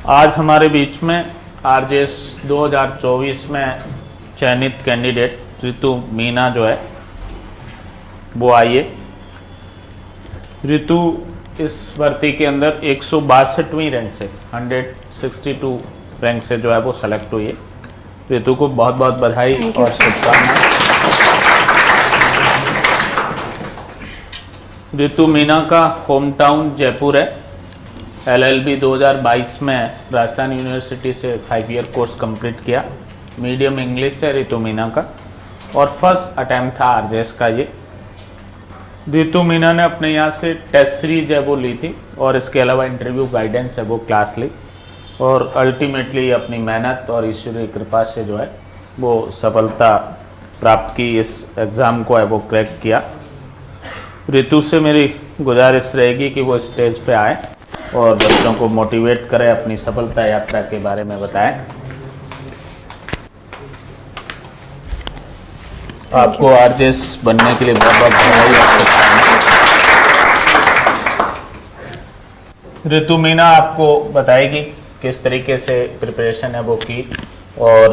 आज हमारे बीच में आरजेएस 2024 में चयनित कैंडिडेट ऋतु मीना जो है वो आई है। ऋतु इस भर्ती के अंदर 162वीं रैंक से 162 रैंक से जो है वो सेलेक्ट हुई है। ऋतु को बहुत बहुत बधाई और शुभकामनाएं। ऋतु मीना का होम टाउन जयपुर है। LLB 2022 में राजस्थान यूनिवर्सिटी से 5 ईयर कोर्स कंप्लीट किया। मीडियम इंग्लिश से ऋतु मीना का और फर्स्ट अटैम्प्ट था आरजेएस का ये। ऋतु मीना ने अपने यहाँ से टेस्ट सीरीज है वो ली थी और इसके अलावा इंटरव्यू गाइडेंस है वो क्लास ली और अल्टीमेटली अपनी मेहनत और ईश्वरीय कृपा से जो है वो सफलता प्राप्त की। इस एग्ज़ाम को है वो क्रैक किया। ऋतु से मेरी गुजारिश रहेगी कि वो स्टेज पे आए और बच्चों को मोटिवेट करें, अपनी सफलता यात्रा के बारे में बताएं। आपको आरजेएस बनने के लिए बहुत बहुत बधाई और शुभकामनाएं। ऋतु मीना आपको बताएगी किस तरीके से प्रिपरेशन है वो की और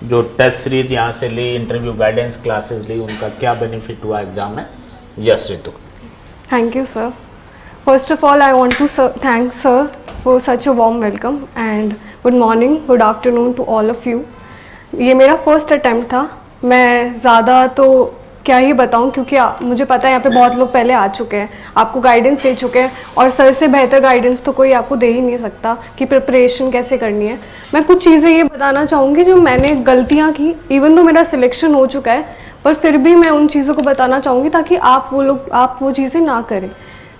जो टेस्ट सीरीज यहाँ से ली, इंटरव्यू गाइडेंस क्लासेस ली, उनका क्या बेनिफिट हुआ एग्जाम में। Yes Ritu. Thank you, sir. First of all, I want to thank sir for such a warm welcome and good morning, good afternoon to all of you. ये मेरा first attempt था। मैं ज़्यादा तो क्या ही बताऊं क्योंकि मुझे पता है यहाँ पे बहुत लोग पहले आ चुके हैं, आपको गाइडेंस दे चुके हैं और सर से बेहतर गाइडेंस तो कोई आपको दे ही नहीं सकता कि प्रिपरेशन कैसे करनी है। मैं कुछ चीज़ें ये बताना चाहूँगी जो मैंने गलतियाँ की, इवन तो मेरा सिलेक्शन हो चुका है पर फिर भी मैं उन चीज़ों को बताना चाहूँगी ताकि आप वो चीज़ें ना करें।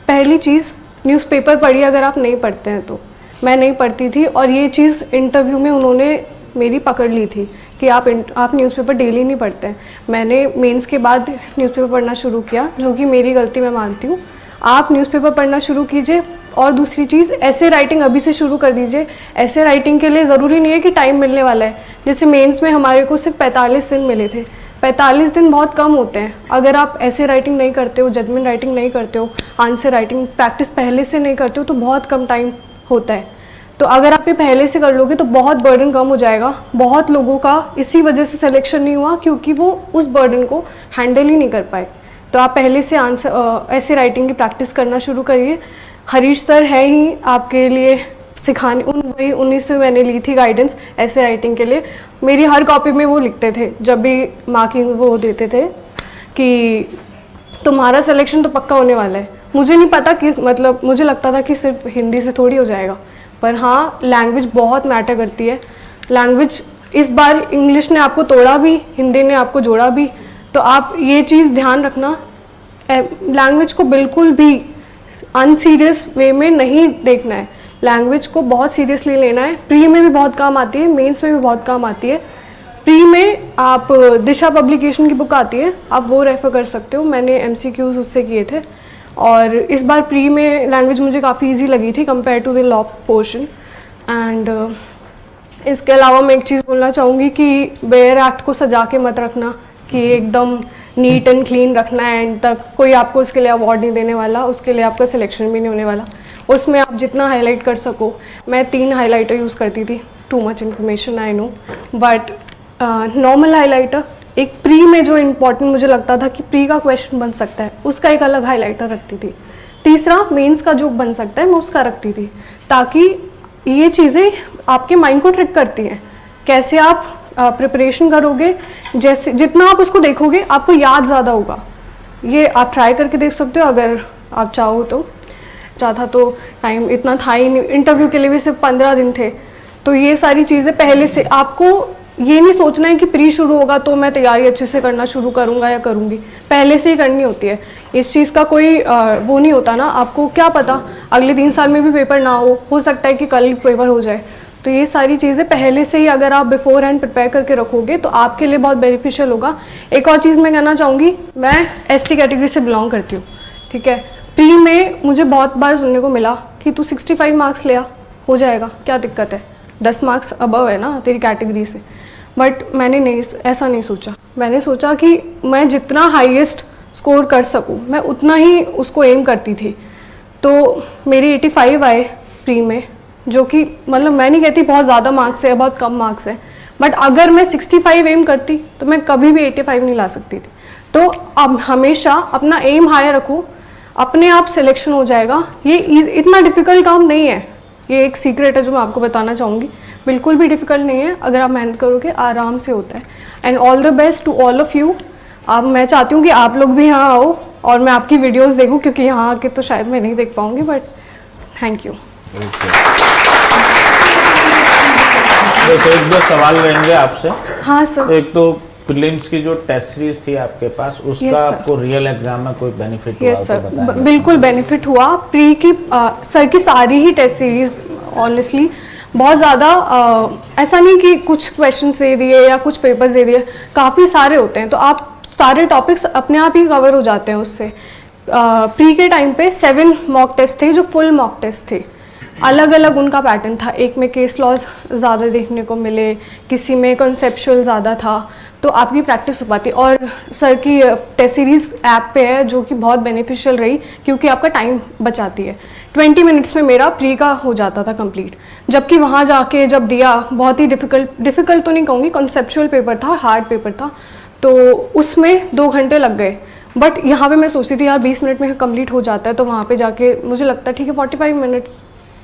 पहली चीज़, न्यूज़पेपर पढ़िए अगर आप नहीं पढ़ते हैं तो। मैं नहीं पढ़ती थी और ये चीज़ इंटरव्यू में उन्होंने मेरी पकड़ ली थी कि आप न्यूज़पेपर डेली नहीं पढ़ते हैं। मैंने मेंस के बाद न्यूज़पेपर पढ़ना शुरू किया, जो कि मेरी गलती मैं मानती हूँ। आप न्यूज़पेपर पढ़ना शुरू कीजिए और दूसरी चीज़, ऐसे राइटिंग अभी से शुरू कर दीजिए। ऐसे राइटिंग के लिए ज़रूरी नहीं है कि टाइम मिलने वाला है। जैसे मेंस में हमारे को सिर्फ 45 दिन मिले थे। 45 दिन बहुत कम होते हैं। अगर आप ऐसे राइटिंग नहीं करते हो, जजमेंट राइटिंग नहीं करते हो, आंसर राइटिंग प्रैक्टिस पहले से नहीं करते हो तो बहुत कम टाइम होता है। तो अगर आप ये पहले से कर लोगे तो बहुत बर्डन कम हो जाएगा। बहुत लोगों का इसी वजह से सिलेक्शन नहीं हुआ क्योंकि वो उस बर्डन को हैंडल ही नहीं कर पाए। तो आप पहले से आंसर ऐसे राइटिंग की प्रैक्टिस करना शुरू करिए। हरीश सर है ही आपके लिए सिखाने, उन्हीं से मैंने ली थी गाइडेंस ऐसे राइटिंग के लिए। मेरी हर कॉपी में वो लिखते थे जब भी मार्किंग वो देते थे कि तुम्हारा सिलेक्शन तो पक्का होने वाला है। मुझे नहीं पता कि मतलब मुझे लगता था कि सिर्फ हिंदी से थोड़ी हो जाएगा, पर हाँ लैंग्वेज बहुत मैटर करती है। लैंग्वेज इस बार इंग्लिश ने आपको तोड़ा भी, हिंदी ने आपको जोड़ा भी, तो आप ये चीज़ ध्यान रखना। लैंग्वेज को बिल्कुल भी अनसीरियस वे में नहीं देखना है, लैंग्वेज को बहुत सीरियसली लेना है। प्री में भी बहुत काम आती है, मेंस में भी बहुत काम आती है। प्री में आप दिशा पब्लिकेशन की बुक आती है, आप वो रेफ़र कर सकते हो। मैंने MCQs उससे किए थे और इस बार प्री में लैंग्वेज मुझे काफ़ी इजी लगी थी compare to the law portion. And इसके अलावा मैं एक चीज़ बोलना चाहूँगी कि बेयर एक्ट को सजा के मत रखना कि एकदम नीट एंड क्लीन रखना है एंड तक। कोई आपको उसके लिए अवार्ड नहीं देने वाला, उसके लिए आपका सिलेक्शन भी नहीं होने वाला। उसमें आप जितना हाईलाइट कर सको। मैं 3 हाइलाइटर यूज़ करती थी। Too much information I know, but normal highlighter. एक प्री में जो इम्पोर्टेंट मुझे लगता था कि प्री का क्वेश्चन बन सकता है, उसका एक अलग हाइलाइटर रखती थी। तीसरा, मेंस का जो बन सकता है मैं उसका रखती थी, ताकि ये चीज़ें आपके माइंड को ट्रिक करती हैं। कैसे आप प्रिपरेशन करोगे, जैसे जितना आप उसको देखोगे आपको याद ज़्यादा होगा। ये आप ट्राई करके देख सकते हो अगर आप चाहो तो। चाहता तो टाइम इतना था ही नहीं, इंटरव्यू के लिए भी सिर्फ 15 दिन थे। तो ये सारी चीज़ें पहले से, आपको ये नहीं सोचना है कि प्री शुरू होगा तो मैं तैयारी अच्छे से करना शुरू करूँगा या करूँगी। पहले से ही करनी होती है। इस चीज़ का कोई वो नहीं होता ना, आपको क्या पता अगले 3 साल में भी पेपर ना हो सकता है कि कल पेपर हो जाए। तो ये सारी चीज़ें पहले से ही अगर आप बिफोर हैंड प्रिपेयर करके रखोगे तो आपके लिए बहुत बेनिफिशियल होगा। एक और चीज़ मैं कहना चाहूँगी, मैं ST कैटेगरी से बिलोंग करती हूँ, ठीक है। प्री में मुझे बहुत बार सुनने को मिला कि तू 65 मार्क्स ले आ, हो जाएगा, क्या दिक्कत है, 10 मार्क्स अबव है ना तेरी कैटेगरी से। बट मैंने ऐसा नहीं सोचा। मैंने सोचा कि मैं जितना हाईएस्ट स्कोर कर सकूं मैं उतना ही उसको एम करती थी। तो मेरी 85 आए प्री में जो कि मतलब मैं नहीं कहती बहुत ज़्यादा मार्क्स है, बहुत कम मार्क्स है, बट अगर मैं 65 एम करती तो मैं कभी भी 85 नहीं ला सकती थी। तो अब हमेशा अपना एम हाई रखो, अपने आप सिलेक्शन हो जाएगा। ये इतना डिफ़िकल्ट काम नहीं है, ये एक सीक्रेट है जो मैं आपको बताना चाहूँगी। बिल्कुल भी डिफ़िकल्ट नहीं है, अगर आप मेहनत करोगे आराम से होता है। And all the best to all of you. अब मैं चाहती हूँ कि आप लोग भी यहाँ आओ और मैं आपकी वीडियोस देखूँ, क्योंकि यहाँ आके तो शायद मैं नहीं देख पाऊँगी, बट थैंक यू। तो एक दो सवाल रहेंगे आपसे। हाँ सर। एक तो प्रीलिम्स की जो टेस्ट सीरीज थी आपके पास, उसका Yes, sir. आपको रियल एग्जाम में कोई बेनिफिट हुआ? यस तो सर, बताएं। बिल्कुल बेनिफिट हुआ। प्री की सर की सारी ही टेस्ट सीरीज ऑनेस्टली बहुत ज़्यादा ऐसा नहीं कि कुछ क्वेश्चंस दे दिए या कुछ पेपर्स दे दिए, काफ़ी सारे होते हैं, तो आप सारे टॉपिक्स अपने आप ही कवर हो जाते हैं उससे। प्री के टाइम पे 7 मॉक टेस्ट थे जो फुल मॉक टेस्ट थे। अलग अलग उनका पैटर्न था, एक में केस लॉज ज़्यादा देखने को मिले, किसी में कॉन्सेप्चुअल ज़्यादा था, तो आपकी प्रैक्टिस हो पाती। और सर की टेस्ट सीरीज़ ऐप पे है जो कि बहुत बेनिफिशियल रही, क्योंकि आपका टाइम बचाती है। 20 मिनट्स में मेरा प्री का हो जाता था कंप्लीट, जबकि वहाँ जाके जब दिया बहुत ही डिफ़िकल्ट तो नहीं कहूँगी, कॉन्सेप्चुअल पेपर था, हार्ड पेपर था, तो उसमें 2 घंटे लग गए। बट यहाँ पे मैं सोचती थी यार 20 मिनट में कंप्लीट हो जाता है, तो वहाँ पे जाके मुझे लगता है ठीक है 45 मिनट्स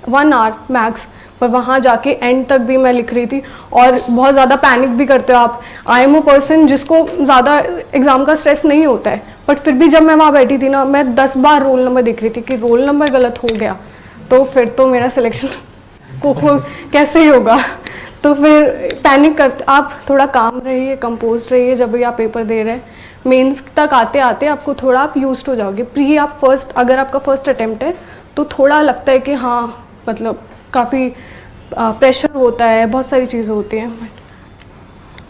1 आवर मैक्स, पर वहाँ जाके एंड तक भी मैं लिख रही थी। और बहुत ज़्यादा पैनिक भी करते हो आप। आई एम अ पर्सन जिसको ज़्यादा एग्ज़ाम का स्ट्रेस नहीं होता है, बट फिर भी जब मैं वहाँ बैठी थी ना, मैं 10 बार रोल नंबर देख रही थी कि रोल नंबर गलत हो गया तो फिर तो मेरा सिलेक्शन को कैसे ही होगा। तो फिर पैनिक करते आप, थोड़ा काम रहिए, कंपोज रहिए जब भी आप पेपर दे रहे हैं। मेंस तक आते आते आपको थोड़ा आप यूज्ड हो जाओगे। प्री आप फर्स्ट, अगर आपका फर्स्ट अटेम्प्ट है तो थोड़ा लगता है कि हाँ मतलब काफ़ी प्रेशर होता है, बहुत सारी चीज़ें होती हैं।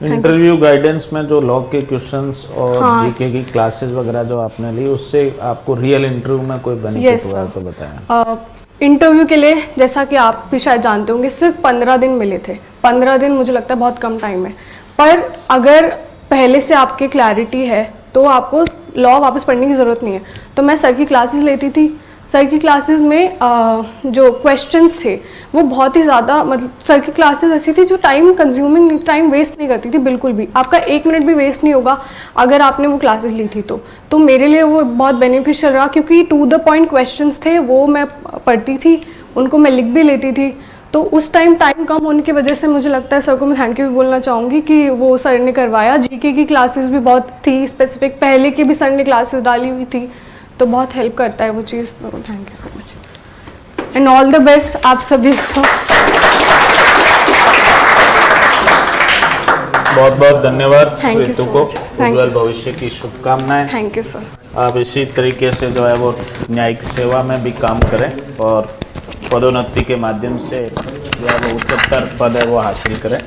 इंटरव्यू गाइडेंस में जो लॉ के क्वेश्चंस और हाँ। जीके की क्लासेस वगैरह जो आपने ली, उससे आपको रियल इंटरव्यू में कोई बेनिफिट Yes, हुआ sir. तो बताएं। इंटरव्यू के लिए जैसा कि आप भी शायद जानते होंगे, सिर्फ 15 दिन मिले थे। 15 दिन मुझे लगता है बहुत कम टाइम है, पर अगर पहले से आपकी क्लैरिटी है तो आपको लॉ वापस पढ़ने की ज़रूरत नहीं है। तो मैं सर की क्लासेस लेती थी। सर की क्लासेस में जो क्वेश्चंस थे वो बहुत ही ज़्यादा, मतलब सर की क्लासेस ऐसी थी जो टाइम कंज्यूमिंग, टाइम वेस्ट नहीं करती थी बिल्कुल भी। आपका 1 मिनट भी वेस्ट नहीं होगा अगर आपने वो क्लासेस ली थी तो मेरे लिए वो बहुत बेनिफिशियल रहा, क्योंकि टू द पॉइंट क्वेश्चंस थे, वो मैं पढ़ती थी, उनको मैं लिख भी लेती थी। तो उस टाइम कम होने की वजह से मुझे लगता है सर को मैं थैंक यू भी बोलना चाहूँगी कि वो सर ने करवाया। जीके की क्लासेस भी बहुत थी स्पेसिफिक, पहले की भी सर ने क्लासेस डाली हुई थी, तो बहुत हेल्प करता है वो चीज़। तो thank you so much and all the best आप सभी को। बहुत बहुत धन्यवाद Thank you ऋतु so को। much. Thank Ujjwal you. भविष्य की शुभकामनाएं। Thank you sir. आप इसी तरीके से जो है वो न्यायिक सेवा में भी काम करें और पदोन्नति के माध्यम से जो है वो उच्चतर पद है वो हासिल करें।